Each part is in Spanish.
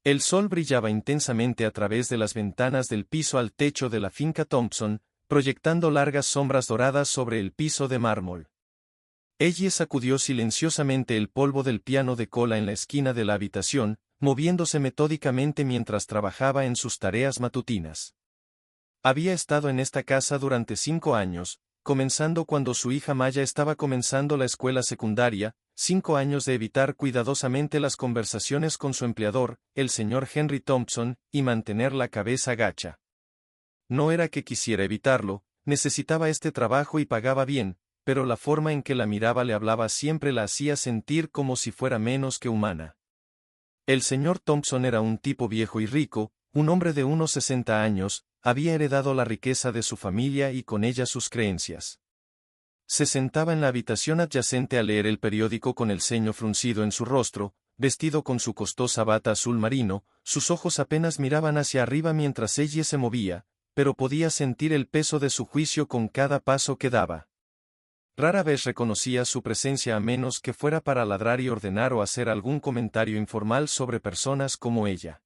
El sol brillaba intensamente a través de las ventanas del piso al techo de la finca Thompson, proyectando largas sombras doradas sobre el piso de mármol. Ellie sacudió silenciosamente el polvo del piano de cola en la esquina de la habitación, moviéndose metódicamente mientras trabajaba en sus tareas matutinas. Había estado en esta casa durante 5 años, comenzando cuando su hija Maya estaba comenzando la escuela secundaria, 5 años de evitar cuidadosamente las conversaciones con su empleador, el señor Henry Thompson, y mantener la cabeza gacha. No era que quisiera evitarlo, necesitaba este trabajo y pagaba bien, pero la forma en que la miraba le hablaba siempre la hacía sentir como si fuera menos que humana. El señor Thompson era un tipo viejo y rico, un hombre de unos 60 años, había heredado la riqueza de su familia y con ella sus creencias. Se sentaba en la habitación adyacente a leer el periódico con el ceño fruncido en su rostro, vestido con su costosa bata azul marino, sus ojos apenas miraban hacia arriba mientras ella se movía, pero podía sentir el peso de su juicio con cada paso que daba. Rara vez reconocía su presencia a menos que fuera para ladrar y ordenar o hacer algún comentario informal sobre personas como ella.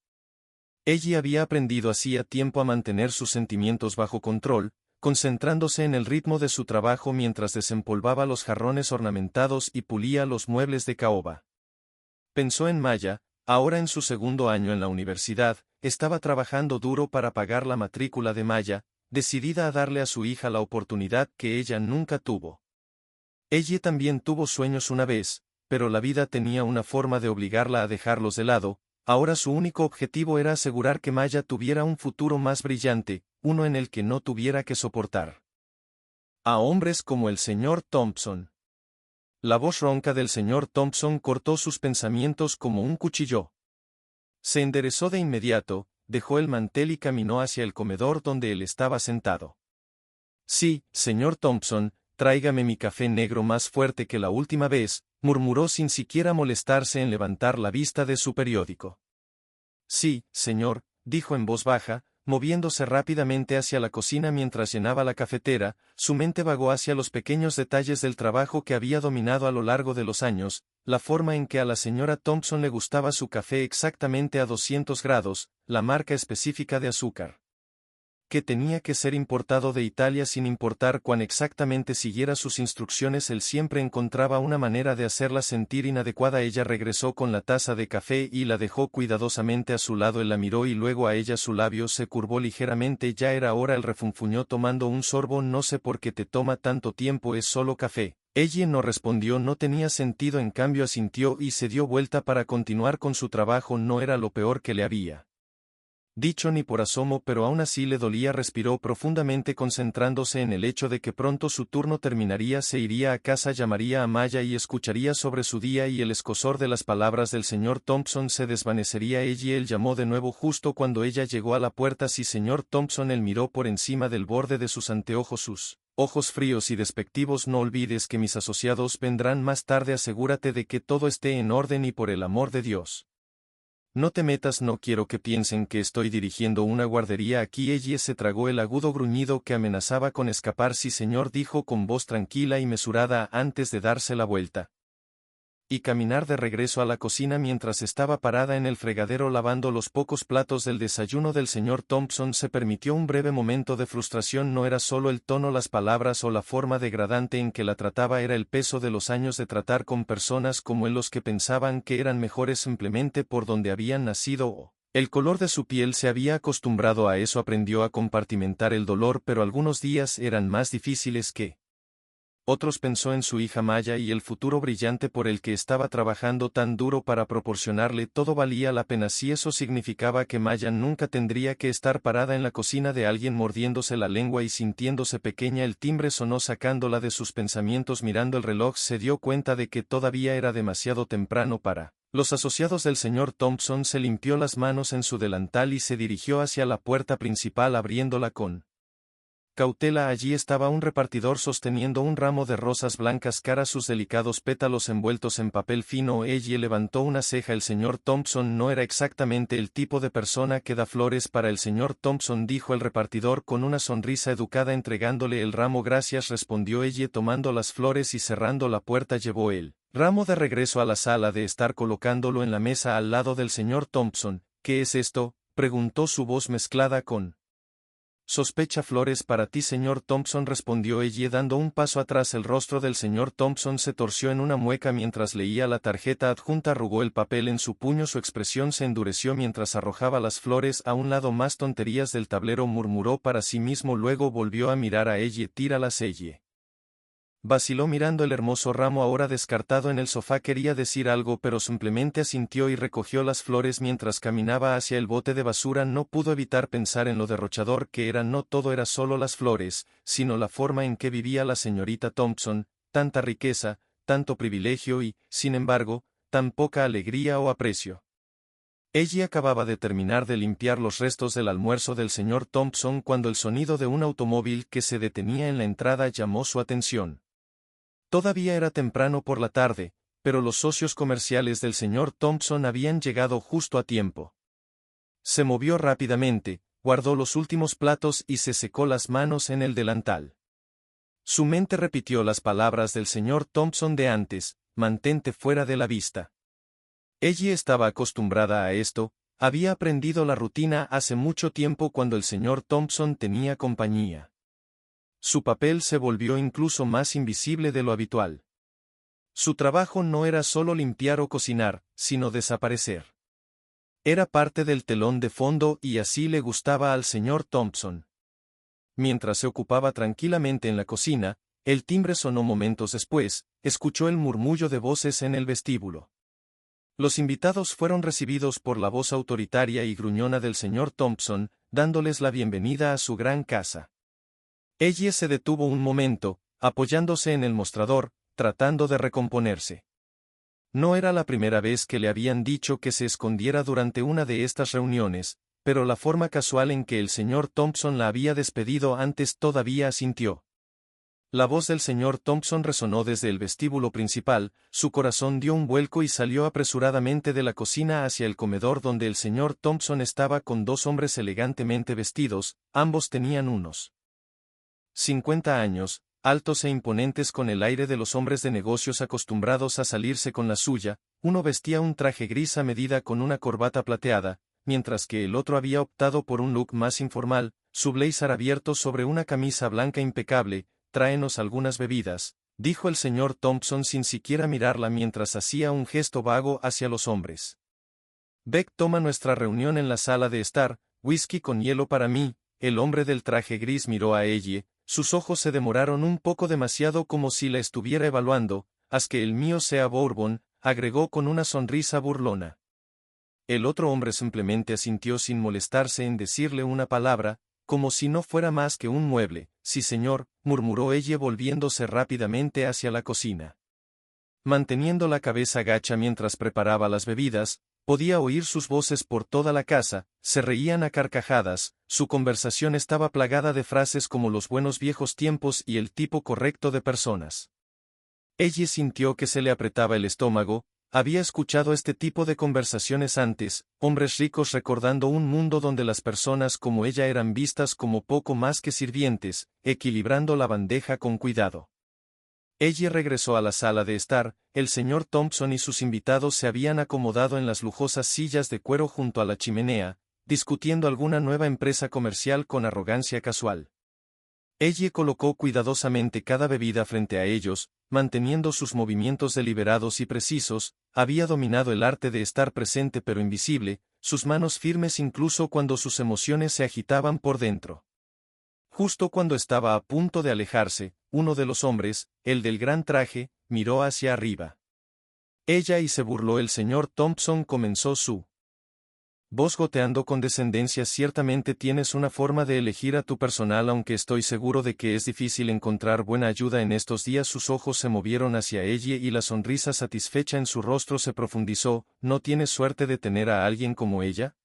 Ella había aprendido hacía tiempo a mantener sus sentimientos bajo control, concentrándose en el ritmo de su trabajo mientras desempolvaba los jarrones ornamentados y pulía los muebles de caoba. Pensó en Maya, ahora en su 2º año en la universidad, estaba trabajando duro para pagar la matrícula de Maya, decidida a darle a su hija la oportunidad que ella nunca tuvo. Ella también tuvo sueños una vez, pero la vida tenía una forma de obligarla a dejarlos de lado. Ahora su único objetivo era asegurar que Maya tuviera un futuro más brillante, uno en el que no tuviera que soportar a hombres como el señor Thompson. La voz ronca del señor Thompson cortó sus pensamientos como un cuchillo. Se enderezó de inmediato, dejó el mantel y caminó hacia el comedor donde él estaba sentado. Sí, señor Thompson, tráigame mi café negro más fuerte que la última vez, murmuró sin siquiera molestarse en levantar la vista de su periódico. Sí, señor, dijo en voz baja, moviéndose rápidamente hacia la cocina mientras llenaba la cafetera, su mente vagó hacia los pequeños detalles del trabajo que había dominado a lo largo de los años, la forma en que a la señora Thompson le gustaba su café exactamente a 200 grados, la marca específica de azúcar que tenía que ser importado de Italia sin importar cuán exactamente siguiera sus instrucciones. Él siempre encontraba una manera de hacerla sentir inadecuada. Ella regresó con la taza de café y la dejó cuidadosamente a su lado. Él la miró y luego a ella. Su labio se curvó ligeramente. Ya era hora. Él refunfuñó tomando un sorbo. No sé por qué te toma tanto tiempo, es solo café. Ella no respondió, no tenía sentido. En cambio asintió y se dio vuelta para continuar con su trabajo. No era lo peor que le había dicho ni por asomo, pero aún así le dolía. Respiró profundamente concentrándose en el hecho de que pronto su turno terminaría. Se iría a casa, llamaría a Maya y escucharía sobre su día, y el escozor de las palabras del señor Thompson se desvanecería. Él llamó de nuevo justo cuando ella llegó a la puerta. Sí, señor Thompson. Él miró por encima del borde de sus anteojos, sus ojos fríos y despectivos. No olvides que mis asociados vendrán más tarde. Asegúrate de que todo esté en orden y por el amor de Dios, no te metas. No quiero que piensen que estoy dirigiendo una guardería aquí. Ella se tragó el agudo gruñido que amenazaba con escapar. Sí, señor, dijo con voz tranquila y mesurada antes de darse la vuelta y caminar de regreso a la cocina mientras estaba parada en el fregadero lavando los pocos platos del desayuno del señor Thompson. Se permitió un breve momento de frustración. No era solo el tono, las palabras o la forma degradante en que la trataba, era el peso de los años de tratar con personas como él, los que pensaban que eran mejores simplemente por donde habían nacido o el color de su piel. Se había acostumbrado a eso. Aprendió a compartimentar el dolor, pero algunos días eran más difíciles que otros. Pensó en su hija Maya y el futuro brillante por el que estaba trabajando tan duro para proporcionarle. Todo valía la pena si eso significaba que Maya nunca tendría que estar parada en la cocina de alguien mordiéndose la lengua y sintiéndose pequeña. El timbre sonó sacándola de sus pensamientos. Mirando el reloj se dio cuenta de que todavía era demasiado temprano para los asociados del señor Thompson. Se limpió las manos en su delantal y se dirigió hacia la puerta principal, abriéndola con cautela. Allí estaba un repartidor sosteniendo un ramo de rosas blancas cara sus delicados pétalos envueltos en papel fino. Ella levantó una ceja. El señor Thompson no era exactamente el tipo de persona que da flores para el señor Thompson, dijo el repartidor con una sonrisa educada entregándole el ramo. Gracias, respondió ella tomando las flores y cerrando la puerta. Llevó el ramo de regreso a la sala de estar colocándolo en la mesa al lado del señor Thompson. ¿qué es esto?, preguntó su voz mezclada con sospecha. Flores para ti, señor Thompson, respondió ella dando un paso atrás. El rostro del señor Thompson se torció en una mueca mientras leía la tarjeta adjunta. Arrugó el papel en su puño, su expresión se endureció mientras arrojaba las flores a un lado. Más tonterías del tablero, murmuró para sí mismo, luego volvió a mirar a ella. Tíralas. Ella vaciló mirando el hermoso ramo ahora descartado en el sofá. Quería decir algo, pero simplemente asintió y recogió las flores mientras caminaba hacia el bote de basura. No pudo evitar pensar en lo derrochador que era. No todo era solo las flores, sino la forma en que vivía la señorita Thompson, tanta riqueza, tanto privilegio y, sin embargo, tan poca alegría o aprecio. Ella acababa de terminar de limpiar los restos del almuerzo del señor Thompson cuando el sonido de un automóvil que se detenía en la entrada llamó su atención. Todavía era temprano por la tarde, pero los socios comerciales del señor Thompson habían llegado justo a tiempo. Se movió rápidamente, guardó los últimos platos y se secó las manos en el delantal. Su mente repitió las palabras del señor Thompson de antes: mantente fuera de la vista. Ella estaba acostumbrada a esto, había aprendido la rutina hace mucho tiempo cuando el señor Thompson tenía compañía. Su papel se volvió incluso más invisible de lo habitual. Su trabajo no era solo limpiar o cocinar, sino desaparecer. Era parte del telón de fondo y así le gustaba al señor Thompson. Mientras se ocupaba tranquilamente en la cocina, el timbre sonó momentos después. Escuchó el murmullo de voces en el vestíbulo. Los invitados fueron recibidos por la voz autoritaria y gruñona del señor Thompson, dándoles la bienvenida a su gran casa. Ella se detuvo un momento, apoyándose en el mostrador, tratando de recomponerse. No era la primera vez que le habían dicho que se escondiera durante una de estas reuniones, pero la forma casual en que el señor Thompson la había despedido antes todavía asintió. La voz del señor Thompson resonó desde el vestíbulo principal. Su corazón dio un vuelco y salió apresuradamente de la cocina hacia el comedor donde el señor Thompson estaba con dos hombres elegantemente vestidos. Ambos tenían unos 50 años, altos e imponentes con el aire de los hombres de negocios acostumbrados a salirse con la suya. Uno vestía un traje gris a medida con una corbata plateada, mientras que el otro había optado por un look más informal, su blazer abierto sobre una camisa blanca impecable. Tráenos algunas bebidas, dijo el señor Thompson sin siquiera mirarla mientras hacía un gesto vago hacia los hombres. Beck toma nuestra reunión en la sala de estar, whisky con hielo para mí. El hombre del traje gris miró a ella, sus ojos se demoraron un poco demasiado como si la estuviera evaluando. Haz que el mío sea bourbon, agregó con una sonrisa burlona. El otro hombre simplemente asintió sin molestarse en decirle una palabra, como si no fuera más que un mueble. Sí, señor, murmuró ella volviéndose rápidamente hacia la cocina. Manteniendo la cabeza gacha mientras preparaba las bebidas, podía oír sus voces por toda la casa. Se reían a carcajadas. Su conversación estaba plagada de frases como los buenos viejos tiempos y el tipo correcto de personas. Ella sintió que se le apretaba el estómago. Había escuchado este tipo de conversaciones antes, hombres ricos recordando un mundo donde las personas como ella eran vistas como poco más que sirvientes, equilibrando la bandeja con cuidado. Ella regresó a la sala de estar. El señor Thompson y sus invitados se habían acomodado en las lujosas sillas de cuero junto a la chimenea, discutiendo alguna nueva empresa comercial con arrogancia casual. Ella colocó cuidadosamente cada bebida frente a ellos, manteniendo sus movimientos deliberados y precisos. Había dominado el arte de estar presente pero invisible, sus manos firmes incluso cuando sus emociones se agitaban por dentro. Justo cuando estaba a punto de alejarse, uno de los hombres, el del gran traje, miró hacia arriba. Ella y se burló. El señor Thompson comenzó su voz goteando con descendencia. Ciertamente tienes una forma de elegir a tu personal, aunque estoy seguro de que es difícil encontrar buena ayuda en estos días. Sus ojos se movieron hacia ella y la sonrisa satisfecha en su rostro se profundizó. ¿No tienes suerte de tener a alguien como ella?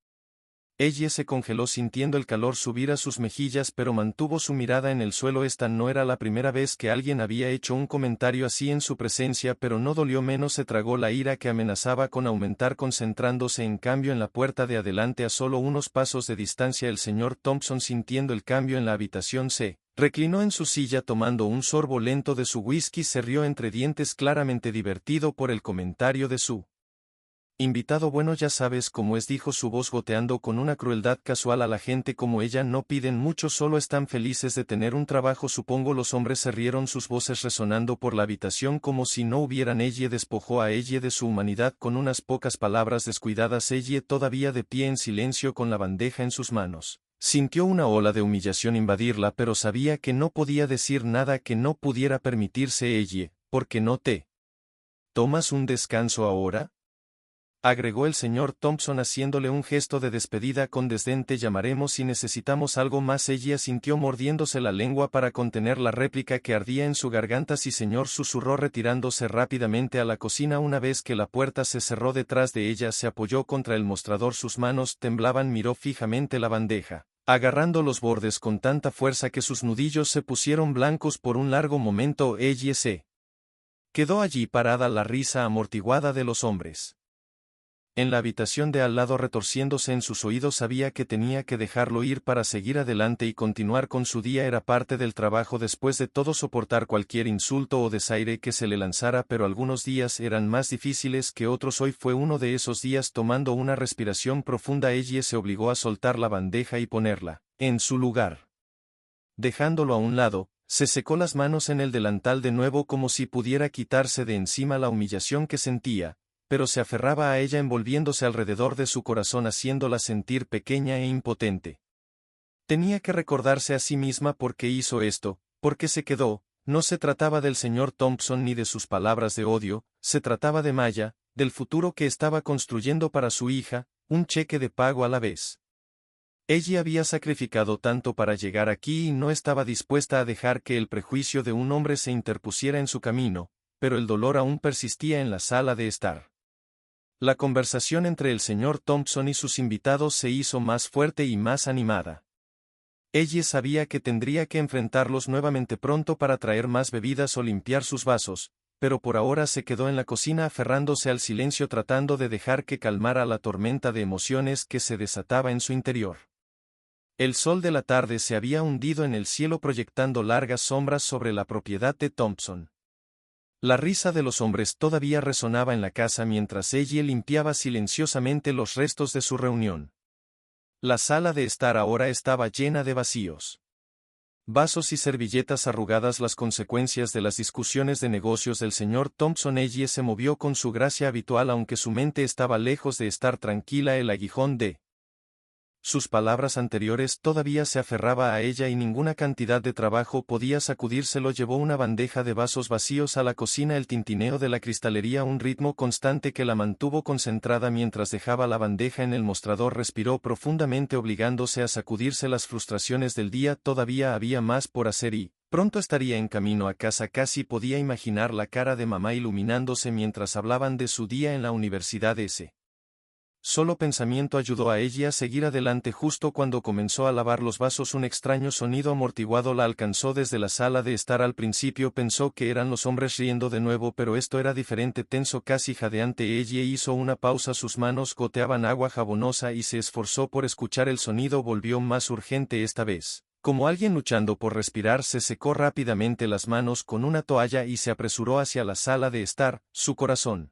Ella se congeló sintiendo el calor subir a sus mejillas, pero mantuvo su mirada en el suelo. Esta no era la primera vez que alguien había hecho un comentario así en su presencia, pero no dolió menos. Se tragó la ira que amenazaba con aumentar, concentrándose en cambio en la puerta de adelante a solo unos pasos de distancia. El señor Thompson, sintiendo el cambio en la habitación, se reclinó en su silla tomando un sorbo lento de su whisky. Se rió entre dientes, claramente divertido por el comentario de su Invitado bueno, ya sabes cómo es, dijo su voz goteando con una crueldad casual. A la gente como ella no piden mucho, solo están felices de tener un trabajo, supongo. Los hombres se rieron, sus voces resonando por la habitación como si no hubieran. Ella despojó a ella de su humanidad con unas pocas palabras descuidadas. Ella, todavía de pie en silencio con la bandeja en sus manos, sintió una ola de humillación invadirla, pero sabía que no podía decir nada que no pudiera permitirse. Ella, ¿por qué no te tomas un descanso ahora?, agregó el señor Thompson haciéndole un gesto de despedida con desdén. Te llamaremos si necesitamos algo más. Ella sintió mordiéndose la lengua para contener la réplica que ardía en su garganta. Sí, señor, susurró retirándose rápidamente a la cocina. Una vez que la puerta se cerró detrás de ella, se apoyó contra el mostrador, sus manos temblaban, miró fijamente la bandeja, agarrando los bordes con tanta fuerza que sus nudillos se pusieron blancos por un largo momento. Ella se quedó allí parada, la risa amortiguada de los hombres en la habitación de al lado retorciéndose en sus oídos. Sabía que tenía que dejarlo ir para seguir adelante y continuar con su día. Era parte del trabajo, después de todo, soportar cualquier insulto o desaire que se le lanzara, pero algunos días eran más difíciles que otros. Hoy fue uno de esos días. Tomando una respiración profunda, ella se obligó a soltar la bandeja y ponerla en su lugar. Dejándolo a un lado, se secó las manos en el delantal de nuevo como si pudiera quitarse de encima la humillación que sentía, pero se aferraba a ella envolviéndose alrededor de su corazón, haciéndola sentir pequeña e impotente. Tenía que recordarse a sí misma por qué hizo esto, por qué se quedó. No se trataba del señor Thompson ni de sus palabras de odio, se trataba de Maya, del futuro que estaba construyendo para su hija, un cheque de pago a la vez. Ella había sacrificado tanto para llegar aquí y no estaba dispuesta a dejar que el prejuicio de un hombre se interpusiera en su camino, pero el dolor aún persistía en la sala de estar. La conversación entre el señor Thompson y sus invitados se hizo más fuerte y más animada. Ella sabía que tendría que enfrentarlos nuevamente pronto para traer más bebidas o limpiar sus vasos, pero por ahora se quedó en la cocina aferrándose al silencio, tratando de dejar que calmara la tormenta de emociones que se desataba en su interior. El sol de la tarde se había hundido en el cielo proyectando largas sombras sobre la propiedad de Thompson. La risa de los hombres todavía resonaba en la casa mientras ella limpiaba silenciosamente los restos de su reunión. La sala de estar ahora estaba llena de vacíos. Vasos y servilletas arrugadas, las consecuencias de las discusiones de negocios del señor Thompson. Ella se movió con su gracia habitual, aunque su mente estaba lejos de estar tranquila. El aguijón de sus palabras anteriores todavía se aferraba a ella y ninguna cantidad de trabajo podía sacudírselo. Llevó una bandeja de vasos vacíos a la cocina, el tintineo de la cristalería, un ritmo constante que la mantuvo concentrada mientras dejaba la bandeja en el mostrador. Respiró profundamente, obligándose a sacudirse las frustraciones del día. Todavía había más por hacer y pronto estaría en camino a casa. Casi podía imaginar la cara de mamá iluminándose mientras hablaban de su día en la universidad. Ese solo pensamiento ayudó a ella a seguir adelante. Justo cuando comenzó a lavar los vasos, un extraño sonido amortiguado la alcanzó desde la sala de estar. Al principio pensó que eran los hombres riendo de nuevo, pero esto era diferente, tenso, casi jadeante. Ella hizo una pausa, sus manos goteaban agua jabonosa y se esforzó por escuchar el sonido. Volvió más urgente esta vez. Como alguien luchando por respirar, se secó rápidamente las manos con una toalla y se apresuró hacia la sala de estar. Su corazón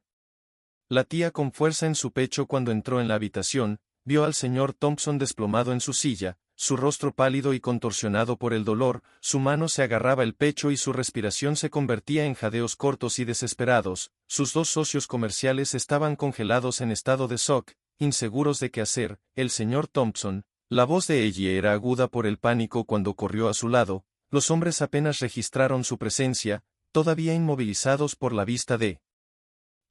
latía con fuerza en su pecho. Cuando entró en la habitación, vio al señor Thompson desplomado en su silla, su rostro pálido y contorsionado por el dolor, su mano se agarraba el pecho y su respiración se convertía en jadeos cortos y desesperados. Sus dos socios comerciales estaban congelados en estado de shock, inseguros de qué hacer. El señor Thompson, la voz de ella era aguda por el pánico cuando corrió a su lado. Los hombres apenas registraron su presencia, todavía inmovilizados por la vista de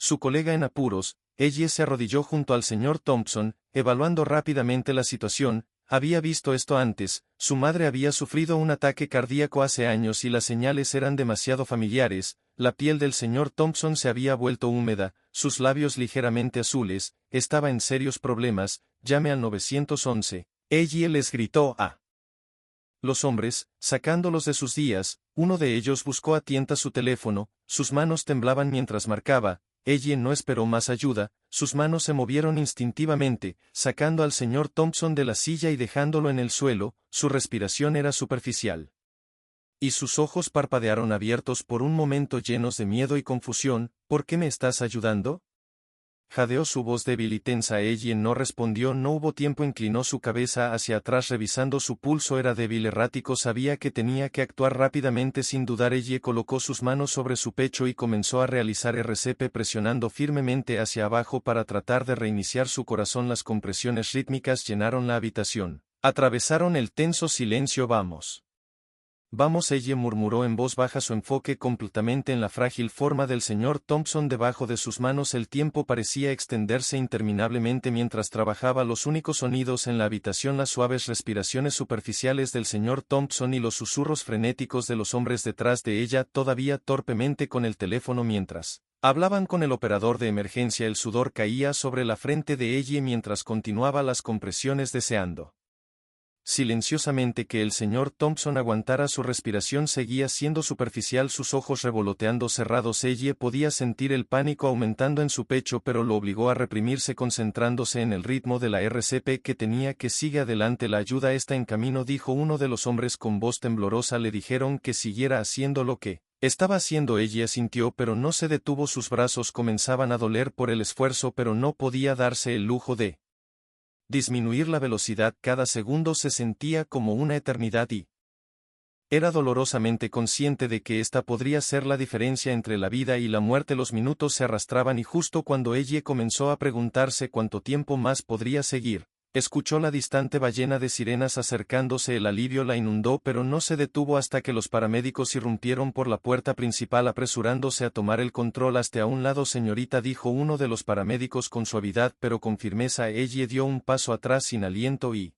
su colega en apuros. Ella se arrodilló junto al señor Thompson, evaluando rápidamente la situación. Había visto esto antes, su madre había sufrido un ataque cardíaco hace años y las señales eran demasiado familiares. La piel del señor Thompson se había vuelto húmeda, sus labios ligeramente azules, estaba en serios problemas. Llame al 911. Ella les gritó a los hombres, sacándolos de sus días. Uno de ellos buscó a tientas su teléfono, sus manos temblaban mientras marcaba. Ella no esperó más ayuda, sus manos se movieron instintivamente, sacando al señor Thompson de la silla y dejándolo en el suelo. Su respiración era superficial, y sus ojos parpadearon abiertos por un momento, llenos de miedo y confusión. ¿Por qué me estás ayudando?, Jadeó su voz débil y tensa. Ellie no respondió, no hubo tiempo. Inclinó su cabeza hacia atrás revisando su pulso. Era débil, errático. Sabía que tenía que actuar rápidamente sin dudar. Ellie colocó sus manos sobre su pecho y comenzó a realizar RCP presionando firmemente hacia abajo para tratar de reiniciar su corazón. Las compresiones rítmicas llenaron la habitación. Atravesaron el tenso silencio. Vamos. Vamos, ella murmuró en voz baja, su enfoque completamente en la frágil forma del señor Thompson debajo de sus manos. El tiempo parecía extenderse interminablemente mientras trabajaba. Los únicos sonidos en la habitación, las suaves respiraciones superficiales del señor Thompson y los susurros frenéticos de los hombres detrás de ella, todavía torpemente con el teléfono mientras hablaban con el operador de emergencia. El sudor caía sobre la frente de ella mientras continuaba las compresiones, deseando silenciosamente que el señor Thompson aguantara su respiración. Seguía siendo superficial, sus ojos revoloteando cerrados. Ella podía sentir el pánico aumentando en su pecho, pero lo obligó a reprimirse, concentrándose en el ritmo de la RCP que tenía que sigue adelante. La ayuda está en camino, dijo uno de los hombres con voz temblorosa. Le dijeron que siguiera haciendo lo que estaba haciendo. Ella sintió, pero no se detuvo. Sus brazos comenzaban a doler por el esfuerzo, pero no podía darse el lujo de disminuir la velocidad. Cada segundo se sentía como una eternidad y era dolorosamente consciente de que esta podría ser la diferencia entre la vida y la muerte. Los minutos se arrastraban y justo cuando ella comenzó a preguntarse cuánto tiempo más podría seguir, escuchó la distante ballena de sirenas acercándose. El alivio la inundó, pero no se detuvo hasta que los paramédicos irrumpieron por la puerta principal apresurándose a tomar el control. Hasta a un lado, señorita, dijo uno de los paramédicos con suavidad pero con firmeza. Ella dio un paso atrás sin aliento y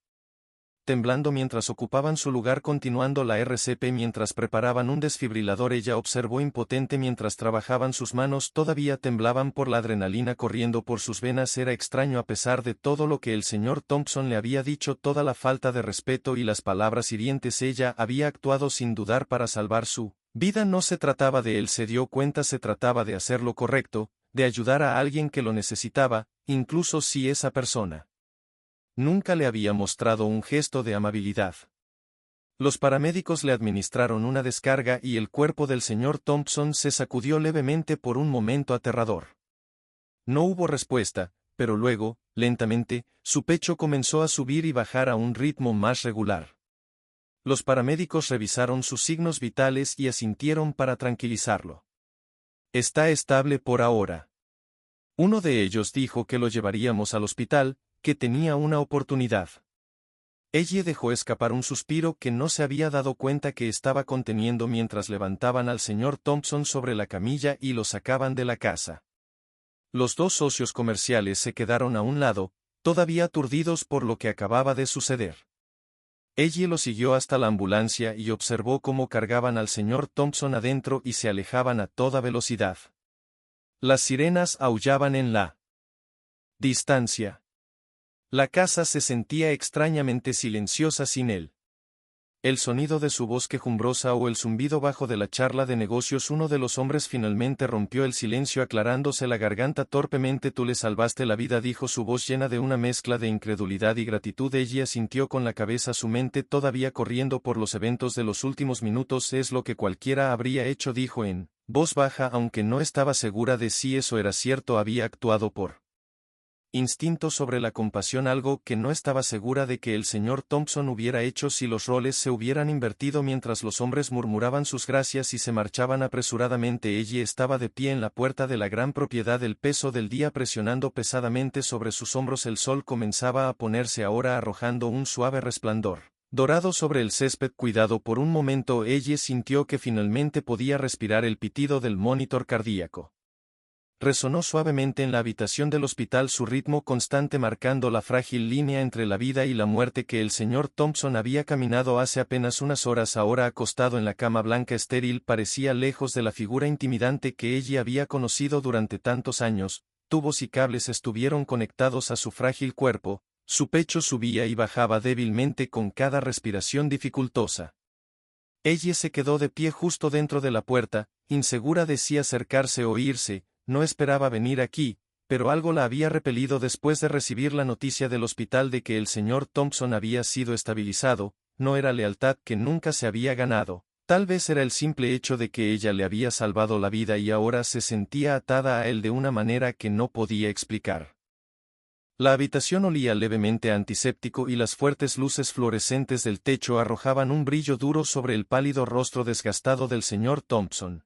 temblando mientras ocupaban su lugar continuando la RCP mientras preparaban un desfibrilador. Ella observó impotente mientras trabajaban. Sus manos todavía temblaban por la adrenalina corriendo por sus venas. Era extraño, a pesar de todo lo que el señor Thompson le había dicho, toda la falta de respeto y las palabras hirientes. Ella había actuado sin dudar para salvar su vida. No se trataba de él, se dio cuenta, se trataba de hacer lo correcto, de ayudar a alguien que lo necesitaba, incluso si esa persona nunca le había mostrado un gesto de amabilidad. Los paramédicos le administraron una descarga y el cuerpo del señor Thompson se sacudió levemente por un momento aterrador. No hubo respuesta, pero luego, lentamente, su pecho comenzó a subir y bajar a un ritmo más regular. Los paramédicos revisaron sus signos vitales y asintieron para tranquilizarlo. Está estable por ahora. Uno de ellos dijo que lo llevaríamos al hospital, que tenía una oportunidad. Ella dejó escapar un suspiro que no se había dado cuenta que estaba conteniendo mientras levantaban al señor Thompson sobre la camilla y lo sacaban de la casa. Los dos socios comerciales se quedaron a un lado, todavía aturdidos por lo que acababa de suceder. Ella lo siguió hasta la ambulancia y observó cómo cargaban al señor Thompson adentro y se alejaban a toda velocidad. Las sirenas aullaban en la distancia. La casa se sentía extrañamente silenciosa sin él. El sonido de su voz quejumbrosa o el zumbido bajo de la charla de negocios. Uno de los hombres finalmente rompió el silencio aclarándose la garganta torpemente. Tú le salvaste la vida, dijo, su voz llena de una mezcla de incredulidad y gratitud. Ella sintió con la cabeza, su mente todavía corriendo por los eventos de los últimos minutos. Es lo que cualquiera habría hecho, dijo en voz baja, aunque no estaba segura de si eso era cierto. Había actuado por instinto sobre la compasión, algo que no estaba segura de que el señor Thompson hubiera hecho si los roles se hubieran invertido. Mientras los hombres murmuraban sus gracias y se marchaban apresuradamente, ella estaba de pie en la puerta de la gran propiedad, el peso del día presionando pesadamente sobre sus hombros. El sol comenzaba a ponerse ahora, arrojando un suave resplandor dorado sobre el césped. Cuidado. Por un momento ella sintió que finalmente podía respirar. El pitido del monitor cardíaco resonó suavemente en la habitación del hospital, su ritmo constante marcando la frágil línea entre la vida y la muerte que el señor Thompson había caminado hace apenas unas horas. Ahora acostado en la cama blanca estéril, parecía lejos de la figura intimidante que ella había conocido durante tantos años. Tubos y cables estuvieron conectados a su frágil cuerpo, su pecho subía y bajaba débilmente con cada respiración dificultosa. Ella se quedó de pie justo dentro de la puerta, insegura de si acercarse o irse. No esperaba venir aquí, pero algo la había repelido después de recibir la noticia del hospital de que el señor Thompson había sido estabilizado. No era lealtad, que nunca se había ganado, Tal vez era el simple hecho de que ella le había salvado la vida y ahora se sentía atada a él de una manera que no podía explicar. La habitación olía levemente a antiséptico y las fuertes luces fluorescentes del techo arrojaban un brillo duro sobre el pálido rostro desgastado del señor Thompson.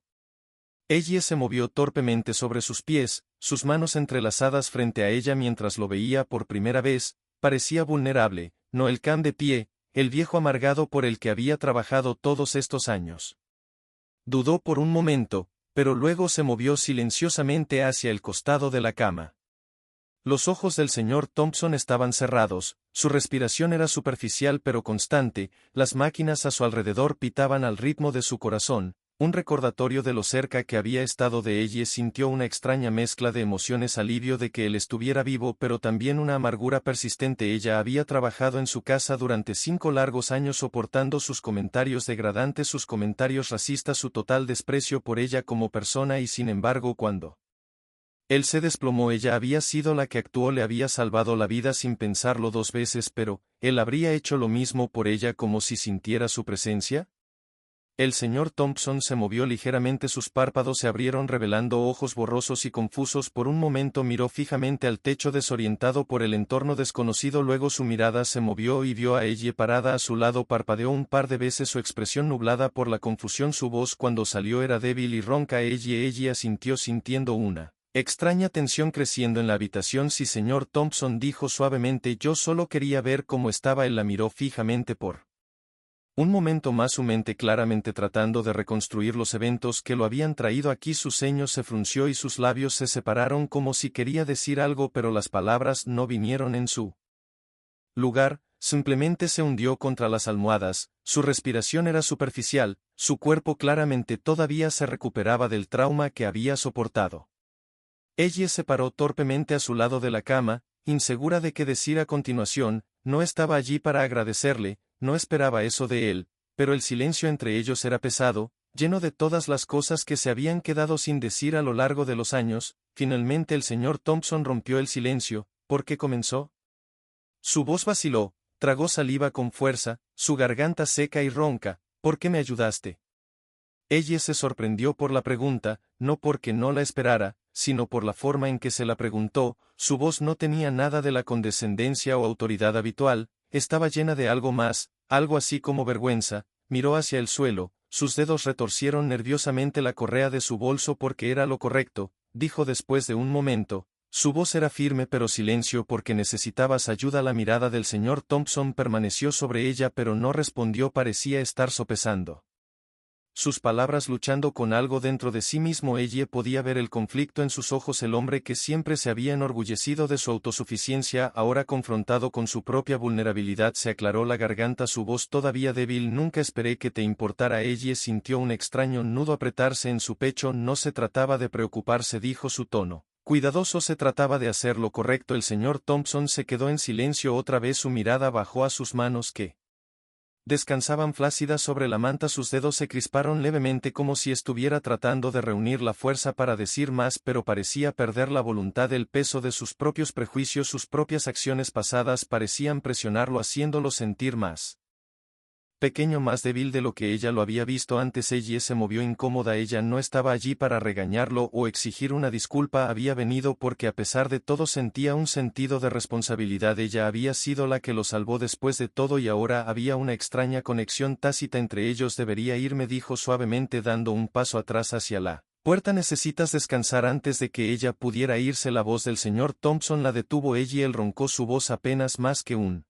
Ellie se movió torpemente sobre sus pies, sus manos entrelazadas frente a ella mientras lo veía por primera vez. Parecía vulnerable, no el can de pie, el viejo amargado por el que había trabajado todos estos años. Dudó por un momento, pero luego se movió silenciosamente hacia el costado de la cama. Los ojos del señor Thompson estaban cerrados, su respiración era superficial pero constante, las máquinas a su alrededor pitaban al ritmo de su corazón, un recordatorio de lo cerca que había estado de ella. Sintió una extraña mezcla de emociones, alivio de que él estuviera vivo pero también una amargura persistente. Ella había trabajado en su casa durante 5 largos años soportando sus comentarios degradantes, sus comentarios racistas, su total desprecio por ella como persona y sin embargo cuando él se desplomó ella había sido la que actuó, le había salvado la vida sin pensarlo 2 veces, pero, ¿él habría hecho lo mismo por ella como si sintiera su presencia? El señor Thompson se movió ligeramente, sus párpados se abrieron revelando ojos borrosos y confusos. Por un momento miró fijamente al techo desorientado por el entorno desconocido, luego su mirada se movió y vio a ella parada a su lado. Parpadeó un par de veces, su expresión nublada por la confusión, su voz cuando salió era débil y ronca. Ella asintió sintiendo una extraña tensión creciendo en la habitación. Sí, señor Thompson, dijo suavemente, yo solo quería ver cómo estaba. Él la miró fijamente por un momento más, su mente claramente tratando de reconstruir los eventos que lo habían traído aquí. Su ceño se frunció y sus labios se separaron como si quería decir algo, pero las palabras no vinieron en su lugar, simplemente se hundió contra las almohadas. Su respiración era superficial, su cuerpo claramente todavía se recuperaba del trauma que había soportado. Ella se paró torpemente a su lado de la cama, insegura de qué decir a continuación. No estaba allí para agradecerle, no esperaba eso de él, pero el silencio entre ellos era pesado, lleno de todas las cosas que se habían quedado sin decir a lo largo de los años. Finalmente el señor Thompson rompió el silencio. ¿Por qué comenzó? Su voz vaciló, tragó saliva con fuerza, su garganta seca y ronca. ¿Por qué me ayudaste? Ella se sorprendió por la pregunta, no porque no la esperara, sino por la forma en que se la preguntó. Su voz no tenía nada de la condescendencia o autoridad habitual, estaba llena de algo más, algo así como vergüenza. Miró hacia el suelo, sus dedos retorcieron nerviosamente la correa de su bolso porque era lo correcto, dijo después de un momento. Su voz era firme pero silencio. Porque necesitabas ayuda. La mirada del señor Thompson permaneció sobre ella pero no respondió, parecía estar sopesando sus palabras, luchando con algo dentro de sí mismo. Ella podía ver el conflicto en sus ojos. El hombre que siempre se había enorgullecido de su autosuficiencia, ahora confrontado con su propia vulnerabilidad, se aclaró la garganta, su voz todavía débil. Nunca esperé que te importara. Ella sintió un extraño nudo apretarse en su pecho. No se trataba de preocuparse, dijo, su tono cuidadoso, se trataba de hacer lo correcto. El señor Thompson se quedó en silencio otra vez, su mirada bajó a sus manos que descansaban flácidas sobre la manta. Sus dedos se crisparon levemente como si estuviera tratando de reunir la fuerza para decir más, pero parecía perder la voluntad. El peso de sus propios prejuicios, sus propias acciones pasadas parecían presionarlo, haciéndolo sentir más pequeño, más débil de lo que ella lo había visto antes. Ella se movió incómoda. Ella no estaba allí para regañarlo o exigir una disculpa. Había venido porque a pesar de todo sentía un sentido de responsabilidad. Ella había sido la que lo salvó después de todo y ahora había una extraña conexión tácita entre ellos. Debería irme, dijo suavemente dando un paso atrás hacia la puerta. Necesitas descansar. Antes de que ella pudiera irse, la voz del señor Thompson la detuvo. Él roncó, su voz apenas más que un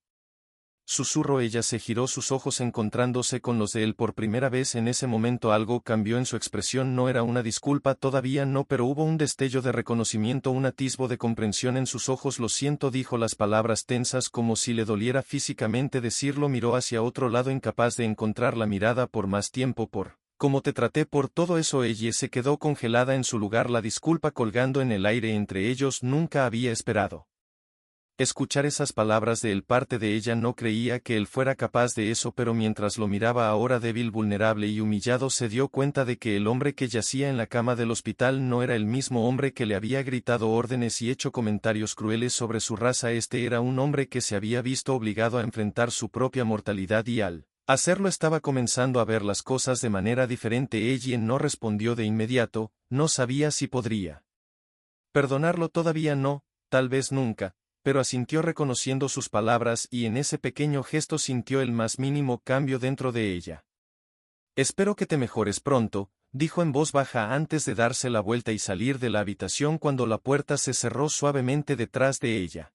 susurro. Ella se giró, sus ojos encontrándose con los de él por primera vez. En ese momento algo cambió en su expresión. No era una disculpa, todavía no, pero hubo un destello de reconocimiento, un atisbo de comprensión en sus ojos. Lo siento, dijo, las palabras tensas como si le doliera físicamente decirlo. Miró hacia otro lado, incapaz de encontrar la mirada por más tiempo. Por cómo te traté, por todo eso. Ella se quedó congelada en su lugar, la disculpa colgando en el aire entre ellos. Nunca había esperado escuchar esas palabras de él. Parte de ella no creía que él fuera capaz de eso, pero mientras lo miraba ahora débil, vulnerable y humillado, se dio cuenta de que el hombre que yacía en la cama del hospital no era el mismo hombre que le había gritado órdenes y hecho comentarios crueles sobre su raza. Este era un hombre que se había visto obligado a enfrentar su propia mortalidad y al Hacerlo estaba comenzando a ver las cosas de manera diferente. Ella no respondió de inmediato, no sabía si podría perdonarlo, todavía no, tal vez nunca, pero asintió reconociendo sus palabras y en ese pequeño gesto sintió el más mínimo cambio dentro de ella. Espero que te mejores pronto, dijo en voz baja antes de darse la vuelta y salir de la habitación cuando la puerta se cerró suavemente detrás de ella.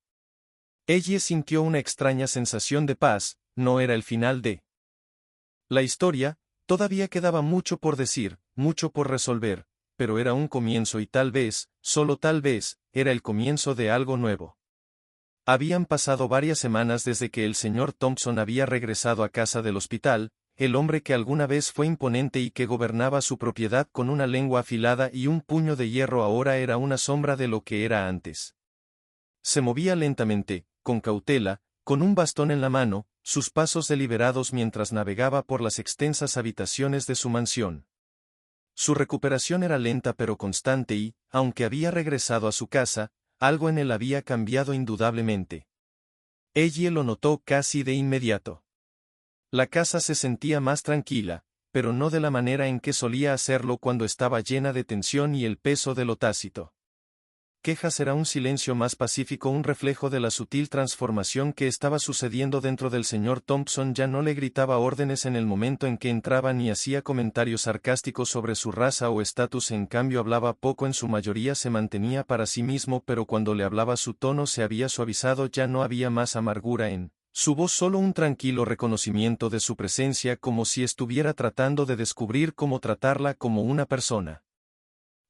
Ella sintió una extraña sensación de paz, no era el final de la historia, todavía quedaba mucho por decir, mucho por resolver, pero era un comienzo y tal vez, solo tal vez, era el comienzo de algo nuevo. Habían pasado varias semanas desde que el señor Thompson había regresado a casa del hospital, el hombre que alguna vez fue imponente y que gobernaba su propiedad con una lengua afilada y un puño de hierro ahora era una sombra de lo que era antes. Se movía lentamente, con cautela, con un bastón en la mano, sus pasos deliberados mientras navegaba por las extensas habitaciones de su mansión. Su recuperación era lenta pero constante y, aunque había regresado a su casa, algo en él había cambiado indudablemente. Ella lo notó casi de inmediato. La casa se sentía más tranquila, pero no de la manera en que solía hacerlo cuando estaba llena de tensión y el peso de lo tácito. Quejas era un silencio más pacífico, un reflejo de la sutil transformación que estaba sucediendo dentro del señor Thompson. Ya no le gritaba órdenes en el momento en que entraba ni hacía comentarios sarcásticos sobre su raza o estatus, en cambio hablaba poco, en su mayoría se mantenía para sí mismo, pero cuando le hablaba su tono se había suavizado, ya no había más amargura en su voz, solo un tranquilo reconocimiento de su presencia, como si estuviera tratando de descubrir cómo tratarla como una persona.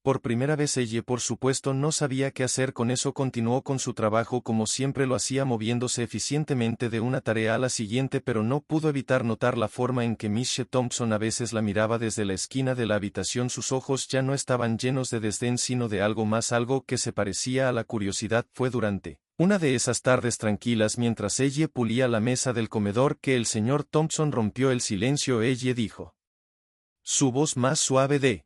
Por primera vez ella, por supuesto, no sabía qué hacer con eso. Continuó con su trabajo como siempre lo hacía, moviéndose eficientemente de una tarea a la siguiente, pero no pudo evitar notar la forma en que Miss Thompson a veces la miraba desde la esquina de la habitación. Sus ojos ya no estaban llenos de desdén, sino de algo más, algo que se parecía a la curiosidad. Fue durante una de esas tardes tranquilas, mientras ella pulía la mesa del comedor, que el señor Thompson rompió el silencio. Ella dijo, su voz más suave de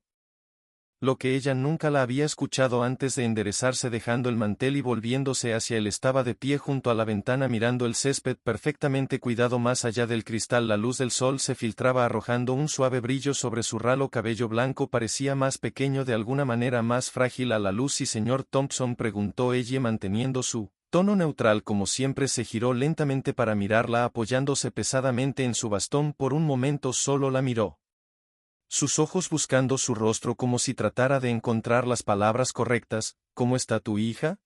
lo que ella nunca la había escuchado antes de enderezarse, dejando el mantel y volviéndose hacia él. Estaba de pie junto a la ventana mirando el césped perfectamente cuidado. Más allá del cristal la luz del sol se filtraba arrojando un suave brillo sobre su ralo cabello blanco. Parecía más pequeño, de alguna manera más frágil a la luz. ¿Y señor Thompson?, preguntó ella manteniendo su tono neutral como siempre. Se giró lentamente para mirarla, apoyándose pesadamente en su bastón. Por un momento solo la miró, sus ojos buscando su rostro como si tratara de encontrar las palabras correctas. ¿Cómo está tu hija?,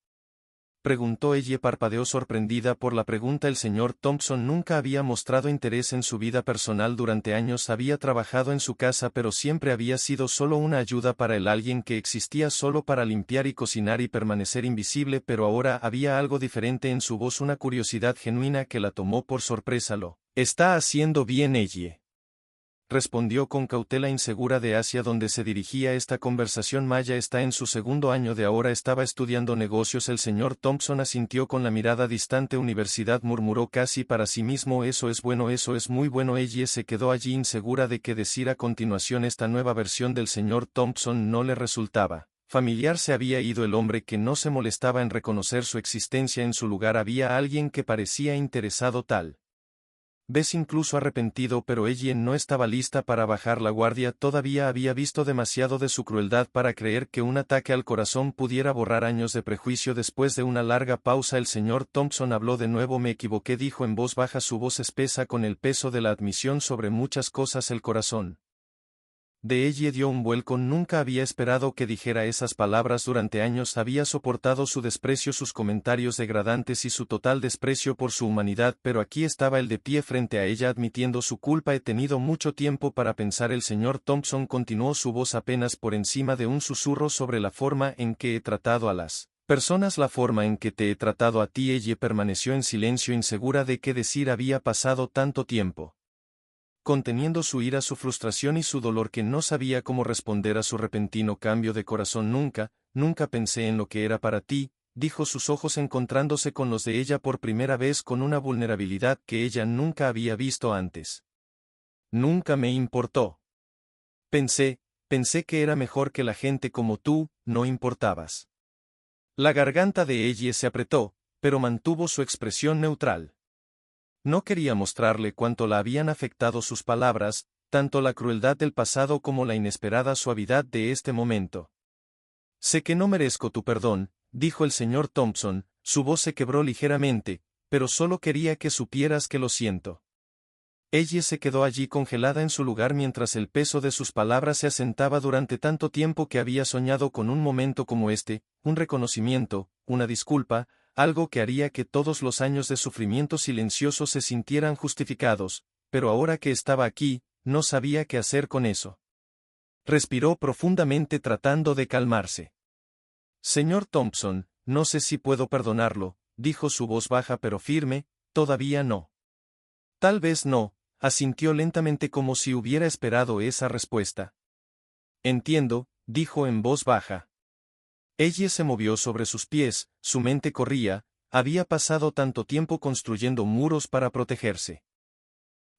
preguntó ella. Parpadeó sorprendida por la pregunta. El señor Thompson nunca había mostrado interés en su vida personal durante años. Había trabajado en su casa, pero siempre había sido solo una ayuda para él, alguien que existía solo para limpiar y cocinar y permanecer invisible. Pero ahora había algo diferente en su voz, una curiosidad genuina que la tomó por sorpresa. Lo está haciendo bien, ella respondió con cautela, insegura de hacia dónde se dirigía esta conversación. Maya está en su segundo año de ahora, estaba estudiando negocios. El señor Thompson asintió con la mirada distante. Universidad, murmuró casi para sí mismo. Eso es bueno, eso es muy bueno. Ella se quedó allí insegura de qué decir a continuación. Esta nueva versión del señor Thompson no le resultaba familiar. Se había ido el hombre que no se molestaba en reconocer su existencia. En su lugar había alguien que parecía interesado, tal vez incluso arrepentido, pero ella no estaba lista para bajar la guardia. Todavía había visto demasiado de su crueldad para creer que un ataque al corazón pudiera borrar años de prejuicio. Después de una larga pausa el señor Thompson habló de nuevo. Me equivoqué, dijo en voz baja, su voz espesa con el peso de la admisión sobre muchas cosas. El corazón de ella dio un vuelco. Nunca había esperado que dijera esas palabras. Durante años había soportado su desprecio, sus comentarios degradantes y su total desprecio por su humanidad, pero aquí estaba él de pie frente a ella admitiendo su culpa. He tenido mucho tiempo para pensar. El señor Thompson continuó, su voz apenas por encima de un susurro, sobre la forma en que he tratado a las personas, la forma en que te he tratado a ti. Ella permaneció en silencio, insegura de qué decir. Había pasado tanto tiempo conteniendo su ira, su frustración y su dolor, que no sabía cómo responder a su repentino cambio de corazón. Nunca pensé en lo que era para ti, dijo, sus ojos encontrándose con los de ella por primera vez con una vulnerabilidad que ella nunca había visto antes. Nunca me importó. Pensé que era mejor que la gente como tú, no importabas. La garganta de ella se apretó, pero mantuvo su expresión neutral. No quería mostrarle cuánto la habían afectado sus palabras, tanto la crueldad del pasado como la inesperada suavidad de este momento. Sé que no merezco tu perdón, dijo el señor Thompson, su voz se quebró ligeramente, pero solo quería que supieras que lo siento. Ella se quedó allí congelada en su lugar mientras el peso de sus palabras se asentaba durante tanto tiempo que había soñado con un momento como este, un reconocimiento, una disculpa, algo que haría que todos los años de sufrimiento silencioso se sintieran justificados, pero ahora que estaba aquí, no sabía qué hacer con eso. Respiró profundamente tratando de calmarse. Señor Thompson, no sé si puedo perdonarlo, dijo su voz baja pero firme, todavía no. Tal vez no, asintió lentamente como si hubiera esperado esa respuesta. Entiendo, dijo en voz baja. Ella se movió sobre sus pies, su mente corría, había pasado tanto tiempo construyendo muros para protegerse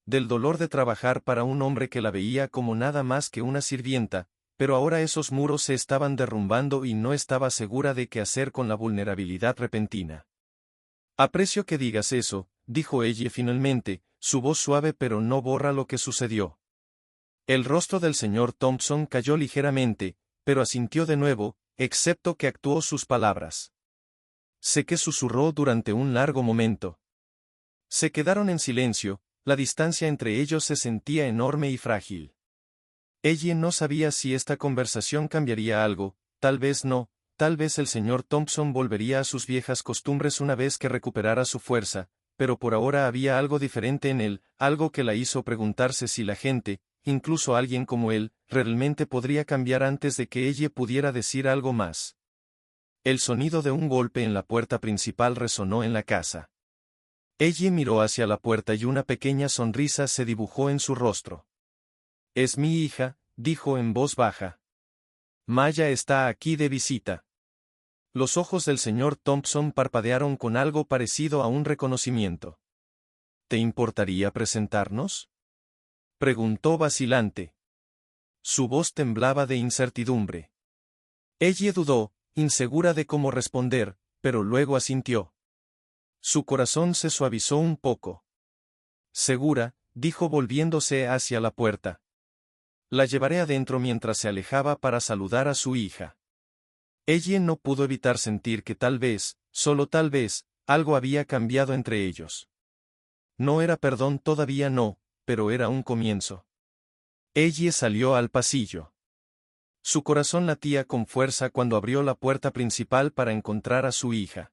del dolor de trabajar para un hombre que la veía como nada más que una sirvienta, pero ahora esos muros se estaban derrumbando y no estaba segura de qué hacer con la vulnerabilidad repentina. Aprecio que digas eso, dijo ella finalmente, su voz suave pero no borra lo que sucedió. El rostro del señor Thompson cayó ligeramente, pero asintió de nuevo, excepto que actuó sus palabras. Sé que susurró durante un largo momento. Se quedaron en silencio, la distancia entre ellos se sentía enorme y frágil. Ella no sabía si esta conversación cambiaría algo, tal vez no, tal vez el señor Thompson volvería a sus viejas costumbres una vez que recuperara su fuerza, pero por ahora había algo diferente en él, algo que la hizo preguntarse si la gente, incluso alguien como él, realmente podría cambiar antes de que ella pudiera decir algo más. El sonido de un golpe en la puerta principal resonó en la casa. Ella miró hacia la puerta y una pequeña sonrisa se dibujó en su rostro. «Es mi hija», dijo en voz baja. «Maya está aquí de visita». Los ojos del señor Thompson parpadearon con algo parecido a un reconocimiento. «¿Te importaría presentarnos?», preguntó vacilante. Su voz temblaba de incertidumbre. Ella dudó, insegura de cómo responder, pero luego asintió. Su corazón se suavizó un poco. «Segura», dijo volviéndose hacia la puerta. «La llevaré adentro» mientras se alejaba para saludar a su hija. Ella no pudo evitar sentir que tal vez, solo tal vez, algo había cambiado entre ellos. No era perdón todavía no, pero era un comienzo. Ella salió al pasillo. Su corazón latía con fuerza cuando abrió la puerta principal para encontrar a su hija.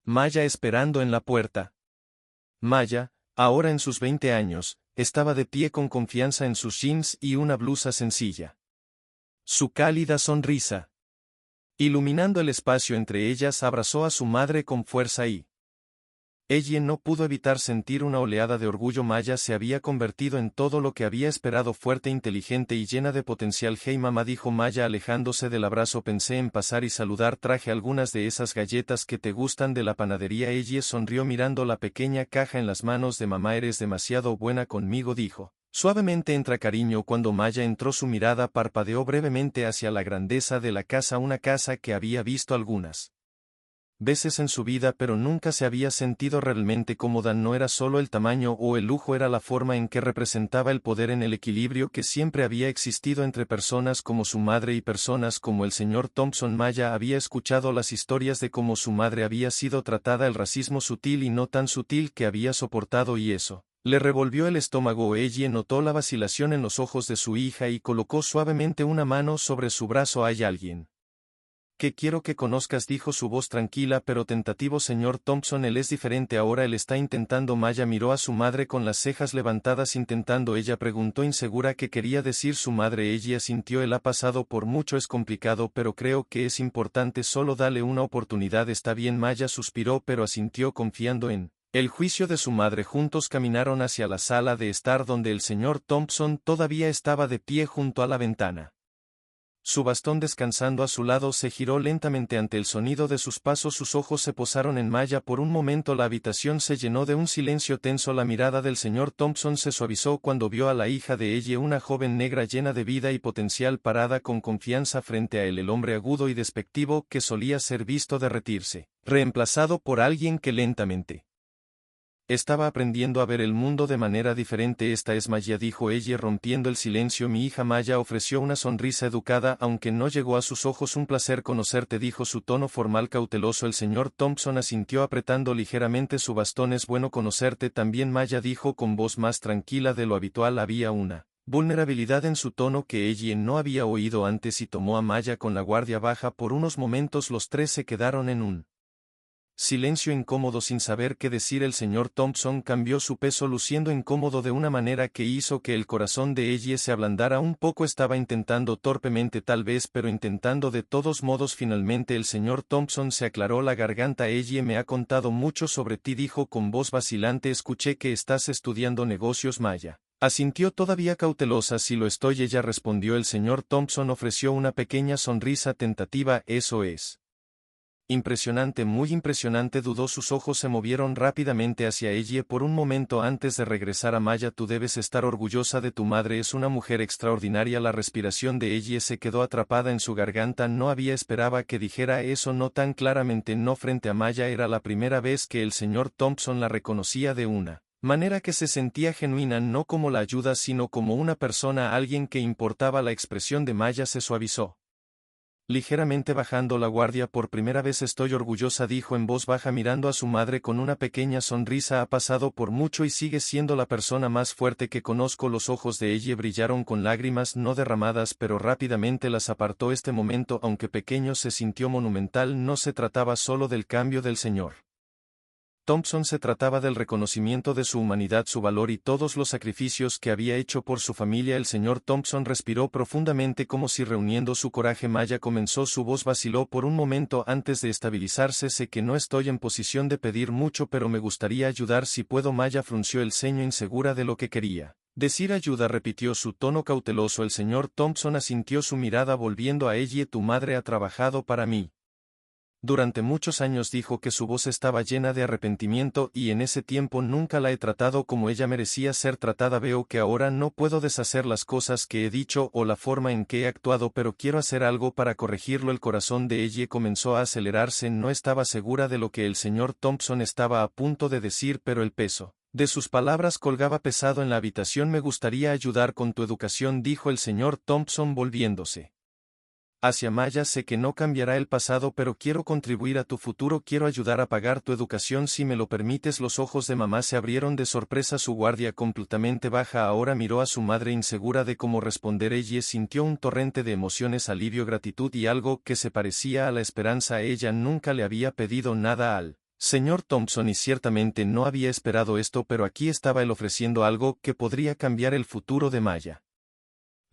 Maya esperando en la puerta. Maya, ahora en sus 20 años, estaba de pie con confianza en sus jeans y una blusa sencilla. Su cálida sonrisa, iluminando el espacio entre ellas, abrazó a su madre con fuerza y ella no pudo evitar sentir una oleada de orgullo. Maya se había convertido en todo lo que había esperado, fuerte, inteligente y llena de potencial. «Hey mamá», dijo Maya alejándose del abrazo, «pensé en pasar y saludar, traje algunas de esas galletas que te gustan de la panadería». Ella sonrió mirando la pequeña caja en las manos de mamá. «Eres demasiado buena conmigo», dijo suavemente entre cariño. Cuando Maya entró, su mirada parpadeó brevemente hacia la grandeza de la casa, una casa que había visto algunas veces en su vida pero nunca se había sentido realmente cómoda. No era solo el tamaño o el lujo, era la forma en que representaba el poder, en el equilibrio que siempre había existido entre personas como su madre y personas como el señor Thompson. Maya había escuchado las historias de cómo su madre había sido tratada, el racismo sutil y no tan sutil que había soportado, y eso le revolvió el estómago. Ella notó la vacilación en los ojos de su hija y colocó suavemente una mano sobre su brazo. «Hay alguien que quiero que conozcas», dijo su voz tranquila pero tentativo. «Señor Thompson, él es diferente ahora, él está intentando». Maya miró a su madre con las cejas levantadas. «Intentando». Ella preguntó insegura qué quería decir su madre. Ella sintió. «Él ha pasado por mucho, es complicado, pero creo que es importante, solo dale una oportunidad». «Está bien». Maya suspiró pero asintió, confiando en el juicio de su madre. Juntos caminaron hacia la sala de estar donde el señor Thompson todavía estaba de pie junto a la ventana. Su bastón descansando a su lado. Se giró lentamente ante el sonido de sus pasos. Sus ojos se posaron en Maya por un momento. La habitación se llenó de un silencio tenso. La mirada del señor Thompson se suavizó cuando vio a la hija de ella, una joven negra llena de vida y potencial, parada con confianza frente a él. El hombre agudo y despectivo que solía ser visto derretirse, reemplazado por alguien que lentamente Estaba aprendiendo a ver el mundo de manera diferente. Esta es Maya, dijo ella rompiendo el silencio. Mi hija Maya ofreció una sonrisa educada, aunque no llegó a sus ojos. Un placer conocerte, dijo su tono formal cauteloso. El señor Thompson asintió apretando ligeramente su bastón. Es bueno conocerte también, Maya dijo con voz más tranquila de lo habitual. Había una vulnerabilidad en su tono que ella no había oído antes y tomó a Maya con la guardia baja. Por unos momentos los tres se quedaron en un silencio incómodo sin saber qué decir. El señor Thompson cambió su peso luciendo incómodo de una manera que hizo que el corazón de ella se ablandara un poco. Estaba intentando torpemente tal vez, pero intentando de todos modos. Finalmente el señor Thompson se aclaró la garganta. Ella me ha contado mucho sobre ti, dijo con voz vacilante. Escuché que estás estudiando negocios. Maya asintió todavía cautelosa. Sí lo estoy, ella respondió. El señor Thompson ofreció una pequeña sonrisa tentativa. Eso es impresionante, muy impresionante, dudó. Sus ojos se movieron rápidamente hacia ella por un momento antes de regresar a Maya. Tú debes estar orgullosa de tu madre, es una mujer extraordinaria. La respiración de ella se quedó atrapada en su garganta. No había esperaba que dijera eso no tan claramente, no frente a Maya. Era la primera vez que el señor Thompson la reconocía de una manera que se sentía genuina, no como la ayuda sino como una persona, alguien que importaba. La expresión de Maya se suavizó ligeramente bajando la guardia. Por primera vez estoy orgullosa, dijo en voz baja mirando a su madre con una pequeña sonrisa. Ha pasado por mucho y sigue siendo la persona más fuerte que conozco. Los ojos de ella brillaron con lágrimas no derramadas, pero rápidamente las apartó. Este momento, aunque pequeño, se sintió monumental. No se trataba solo del cambio del señor Thompson, se trataba del reconocimiento de su humanidad, su valor y todos los sacrificios que había hecho por su familia. El señor Thompson respiró profundamente como si reuniendo su coraje. Maya comenzó, su voz vaciló por un momento antes de estabilizarse. Sé que no estoy en posición de pedir mucho, pero me gustaría ayudar si puedo. Maya frunció el ceño insegura de lo que quería decir. Ayuda, repitió su tono cauteloso. El señor Thompson asintió, su mirada volviendo a ella. Tu madre ha trabajado para mí durante muchos años, dijo que su voz estaba llena de arrepentimiento, y en ese tiempo nunca la he tratado como ella merecía ser tratada. Veo que ahora no puedo deshacer las cosas que he dicho o la forma en que he actuado, pero quiero hacer algo para corregirlo. El corazón de ella comenzó a acelerarse. No estaba segura de lo que el señor Thompson estaba a punto de decir, pero el peso de sus palabras colgaba pesado en la habitación. Me gustaría ayudar con tu educación, dijo el señor Thompson volviéndose hacia Maya. Sé que no cambiará el pasado, pero quiero contribuir a tu futuro. Quiero ayudar a pagar tu educación si me lo permites. Los ojos de mamá se abrieron de sorpresa. Su guardia completamente baja ahora miró a su madre insegura de cómo responder. Ella sintió un torrente de emociones, alivio, gratitud y algo que se parecía a la esperanza. Ella nunca le había pedido nada al señor Thompson y ciertamente no había esperado esto, pero aquí estaba él ofreciendo algo que podría cambiar el futuro de Maya.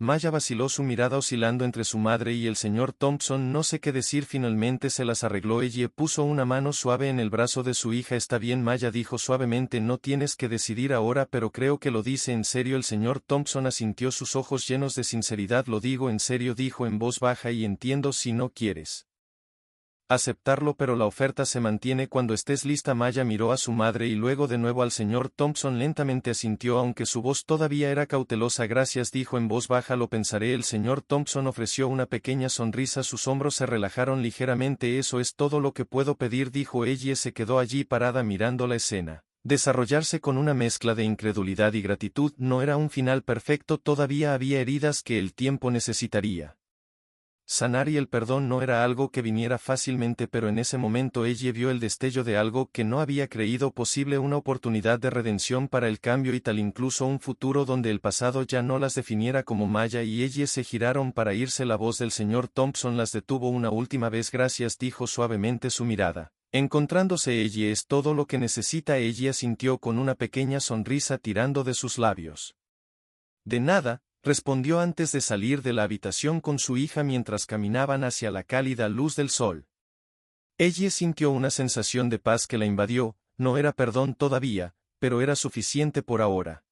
Maya vaciló, su mirada oscilando entre su madre y el señor Thompson. No sé qué decir. Finalmente se las arregló. Ella puso una mano suave en el brazo de su hija. Está bien, Maya dijo suavemente, no tienes que decidir ahora, pero creo que lo dice en serio. El señor Thompson asintió, sus ojos llenos de sinceridad. Lo digo en serio, dijo en voz baja, y entiendo si no quieres aceptarlo, pero la oferta se mantiene cuando estés lista. Maya miró a su madre y luego de nuevo al señor Thompson. Lentamente asintió, aunque su voz todavía era cautelosa. Gracias, dijo en voz baja, lo pensaré. El señor Thompson ofreció una pequeña sonrisa, sus hombros se relajaron ligeramente. Eso es todo lo que puedo pedir, dijo ella. Se quedó allí parada mirando la escena desarrollarse con una mezcla de incredulidad y gratitud. No era un final perfecto, todavía había heridas que el tiempo necesitaría sanar, y el perdón no era algo que viniera fácilmente, pero en ese momento ella vio el destello de algo que no había creído posible, una oportunidad de redención para el cambio y tal, incluso un futuro donde el pasado ya no las definiera como Maya. Y ellas se giraron para irse. La voz del señor Thompson las detuvo una última vez. Gracias, dijo suavemente, su mirada encontrándose. Ella es todo lo que necesita. Ella sintió con una pequeña sonrisa tirando de sus labios. De nada, respondió antes de salir de la habitación con su hija mientras caminaban hacia la cálida luz del sol. Ella sintió una sensación de paz que la invadió. No era perdón todavía, pero era suficiente por ahora.